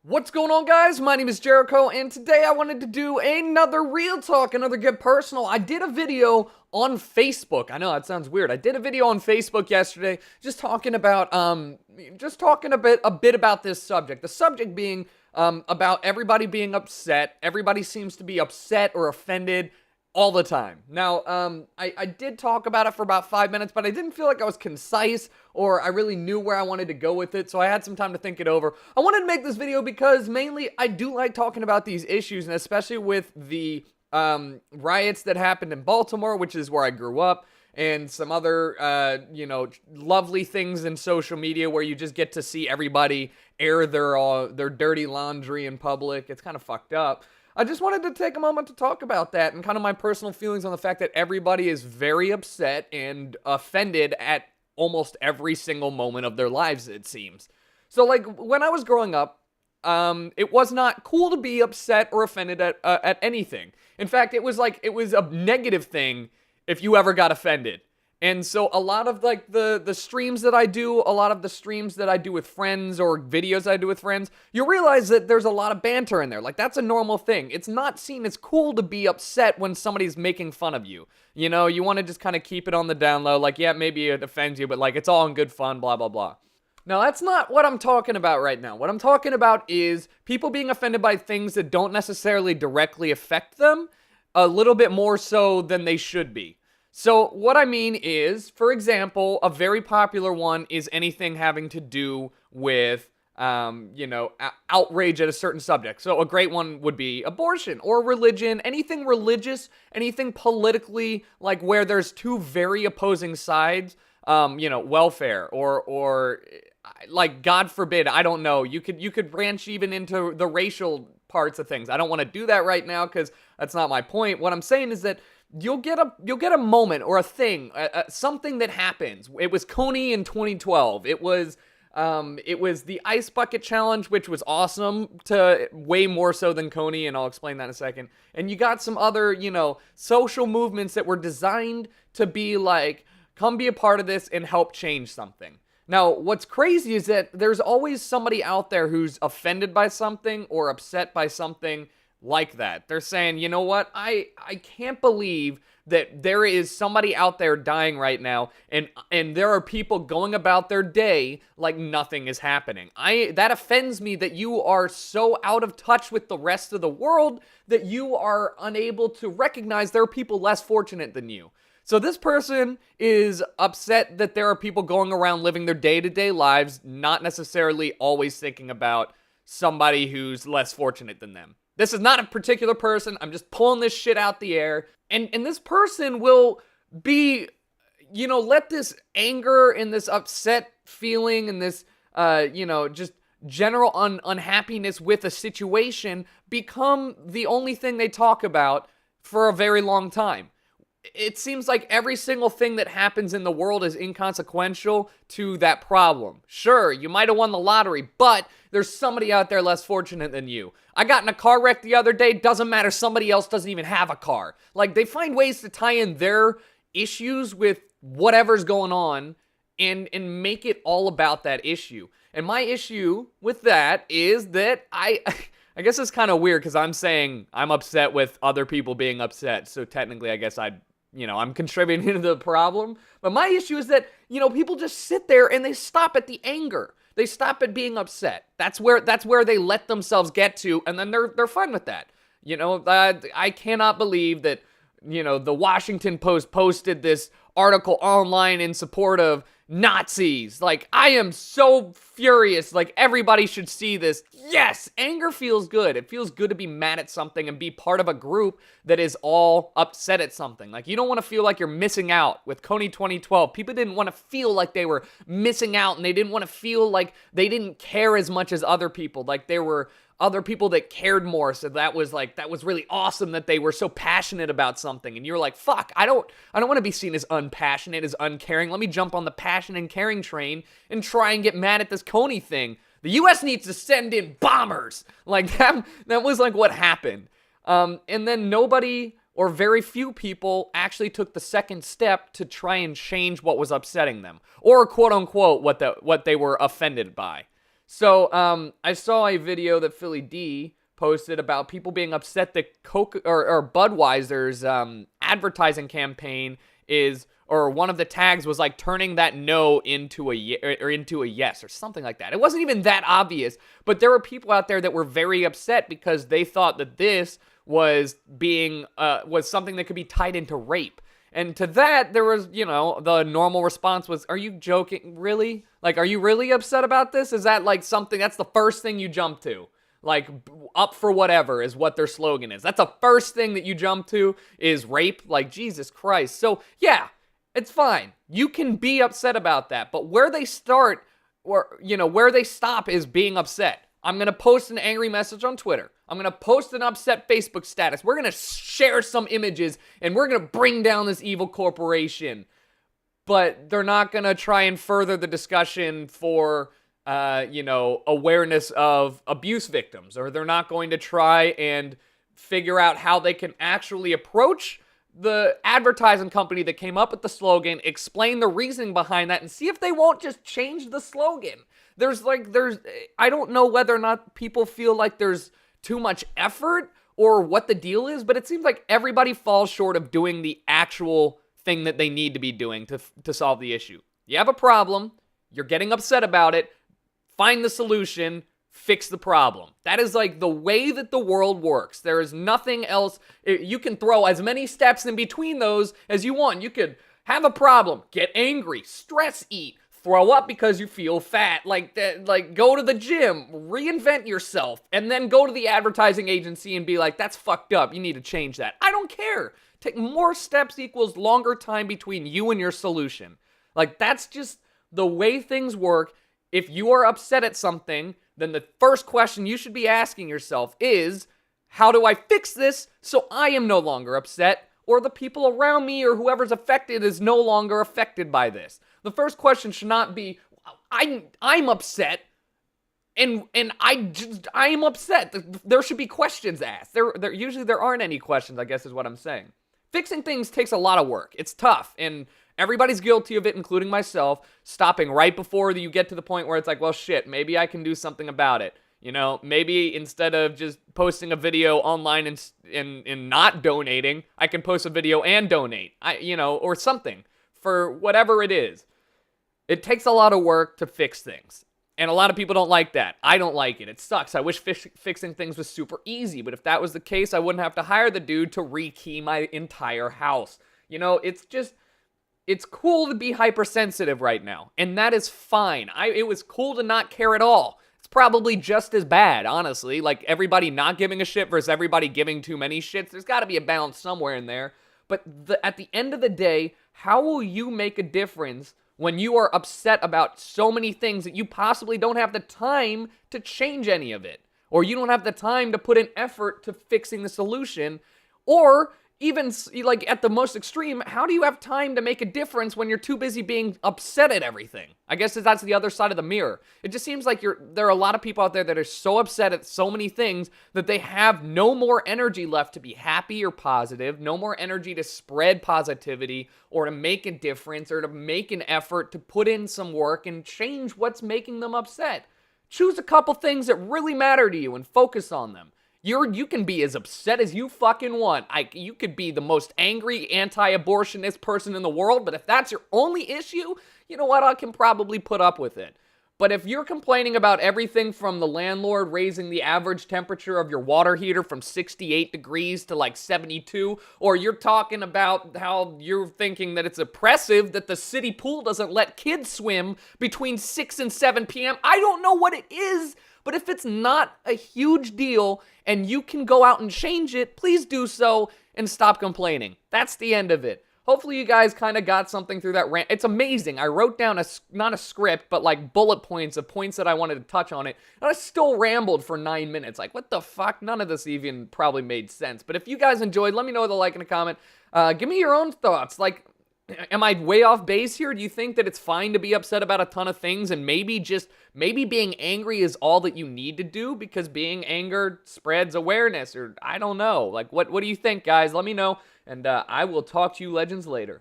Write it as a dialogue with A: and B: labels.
A: What's going on, guys? My name is Jericho, and today I wanted to do another real talk, another Get Personal. I did a video on Facebook. I know that sounds weird. I did a video on Facebook yesterday, just talking about a bit about this subject. The subject being about everybody being upset. Everybody seems to be upset or offended all the time. Now, I did talk about it for about 5 minutes, but I didn't feel like I was concise or I really knew where I wanted to go with it, so I had some time to think it over. I wanted to make this video because mainly I do like talking about these issues, and especially with the riots that happened in Baltimore, which is where I grew up, and some other, lovely things in social media where you just get to see everybody air their dirty laundry in public. It's kind of fucked up. I just wanted to take a moment to talk about that and kind of my personal feelings on the fact that everybody is very upset and offended at almost every single moment of their lives, it seems. So, like, when I was growing up, it was not cool to be upset or offended at anything. In fact, it was a negative thing if you ever got offended. And so a lot of like the streams that I do, a lot of the streams that I do with friends or videos I do with friends, you realize that there's a lot of banter in there. Like, that's a normal thing. It's not seen as cool to be upset when somebody's making fun of you. You know, you want to just kind of keep it on the down low. Like, yeah, maybe it offends you, but like, it's all in good fun, blah, blah, blah. Now, that's not what I'm talking about right now. What I'm talking about is people being offended by things that don't necessarily directly affect them, a little bit more so than they should be. So what I mean is, for example, a very popular one is anything having to do with, outrage at a certain subject. So a great one would be abortion or religion, anything religious, anything politically, like where there's two very opposing sides, welfare or like, God forbid, I don't know, you could branch even into the racial parts of things. I don't want to do that right now because that's not my point. What I'm saying is that you'll get a moment or a thing, something that happens. It was Coney in 2012. It was the ice bucket challenge, which was awesome, to way more so than Coney, and I'll explain that in a second. And you got some other, social movements that were designed to be like, come be a part of this and help change something. Now, what's crazy is that there's always somebody out there who's offended by something or upset by something like that. They're saying, you know what, I can't believe that there is somebody out there dying right now, and there are people going about their day like nothing is happening. That offends me that you are so out of touch with the rest of the world that you are unable to recognize there are people less fortunate than you. So this person is upset that there are people going around living their day-to-day lives, not necessarily always thinking about somebody who's less fortunate than them. This is not a particular person. I'm just pulling this shit out the air. And this person will be, let this anger and this upset feeling and this, just general unhappiness with a situation become the only thing they talk about for a very long time. It seems like every single thing that happens in the world is inconsequential to that problem. Sure, you might have won the lottery, but there's somebody out there less fortunate than you. I got in a car wreck the other day. Doesn't matter. Somebody else doesn't even have a car. Like, they find ways to tie in their issues with whatever's going on and make it all about that issue. And my issue with that is that I guess it's kind of weird because I'm saying I'm upset with other people being upset. So technically, I guess I'm contributing to the problem. But my issue is that, people just sit there and they stop at the anger. They stop at being upset. That's where they let themselves get to, and then they're fine with that. I cannot believe that, the Washington Post posted this article online in support of Nazis. Like, I am so furious. Like, everybody should see this. Yes, anger feels good. It feels good to be mad at something and be part of a group that is all upset at something. Like, you don't want to feel like you're missing out. With Coney 2012, people didn't want to feel like they were missing out, and they didn't want to feel like they didn't care as much as other people. Like, there were other people that cared more, so that was really awesome that they were so passionate about something. And you're like, fuck, I don't want to be seen as unpassionate, as uncaring. Let me jump on the passion and caring train and try and get mad at this Coney thing. The U.S. needs to send in bombers. Like, that was like what happened. And then nobody or very few people actually took the second step to try and change what was upsetting them, or quote unquote what they were offended by. So, I saw a video that Philly D posted about people being upset that Coke or Budweiser's advertising campaign is, or one of the tags was like turning that no into a yes or something like that. It wasn't even that obvious, but there were people out there that were very upset because they thought that this was was something that could be tied into rape. And to that, there was, the normal response was, are you joking? Really? Like, are you really upset about this? Is that like something, that's the first thing you jump to? Like, up for whatever is what their slogan is. That's the first thing that you jump to is rape? Like, Jesus Christ. So, yeah, it's fine. You can be upset about that. But where they start, or, where they stop is being upset. I'm going to post an angry message on Twitter. I'm going to post an upset Facebook status. We're going to share some images, and we're going to bring down this evil corporation. But they're not going to try and further the discussion for, awareness of abuse victims. Or they're not going to try and figure out how they can actually approach the advertising company that came up with the slogan, explain the reasoning behind that, and see if they won't just change the slogan. I don't know whether or not people feel like there's too much effort or what the deal is, but it seems like everybody falls short of doing the actual thing that they need to be doing to solve the issue. You have a problem, you're getting upset about it, find the solution, fix the problem. That is like the way that the world works. There is nothing else. You can throw as many steps in between those as you want. You could have a problem, get angry, stress eat, throw up because you feel fat, like go to the gym, reinvent yourself, and then go to the advertising agency and be like, that's fucked up, you need to change that. I don't care. Take more steps equals longer time between you and your solution. Like, that's just the way things work. If you are upset at something, then the first question you should be asking yourself is, how do I fix this so I am no longer upset, or the people around me or whoever's affected is no longer affected by this? The first question should not be, I'm upset, and I am upset. There should be questions asked. Usually there aren't any questions, I guess is what I'm saying. Fixing things takes a lot of work. It's tough, and everybody's guilty of it, including myself, stopping right before you get to the point where it's like, well, shit, maybe I can do something about it. Maybe instead of just posting a video online and not donating, I can post a video and donate, or something for whatever it is. It takes a lot of work to fix things. And a lot of people don't like that. I don't like it. It sucks. I wish fixing things was super easy. But if that was the case, I wouldn't have to hire the dude to rekey my entire house. It's cool to be hypersensitive right now. And that is fine. It was cool to not care at all. It's probably just as bad, honestly. Like, everybody not giving a shit versus everybody giving too many shits. There's got to be a balance somewhere in there. But at the end of the day, how will you make a difference when you are upset about so many things that you possibly don't have the time to change any of it? Or you don't have the time to put in effort to fixing the solution? Or even, like, at the most extreme, how do you have time to make a difference when you're too busy being upset at everything? I guess that's the other side of the mirror. It just seems like there are a lot of people out there that are so upset at so many things that they have no more energy left to be happy or positive, no more energy to spread positivity or to make a difference or to make an effort to put in some work and change what's making them upset. Choose a couple things that really matter to you and focus on them. You can be as upset as you fucking want. You could be the most angry anti-abortionist person in the world, but if that's your only issue, you know what? I can probably put up with it. But if you're complaining about everything from the landlord raising the average temperature of your water heater from 68 degrees to like 72, or you're talking about how you're thinking that it's oppressive that the city pool doesn't let kids swim between 6 and 7 p.m., I don't know what it is. But if it's not a huge deal and you can go out and change it, please do so and stop complaining. That's the end of it. Hopefully you guys kind of got something through that rant. It's amazing. I wrote down not a script, but like bullet points of points that I wanted to touch on it. And I still rambled for 9 minutes. Like, what the fuck? None of this even probably made sense. But if you guys enjoyed, let me know with a like and a comment. Give me your own thoughts. Like, am I way off base here? Do you think that it's fine to be upset about a ton of things and maybe being angry is all that you need to do because being angered spreads awareness? Or I don't know. Like, what do you think, guys? Let me know, and I will talk to you legends later.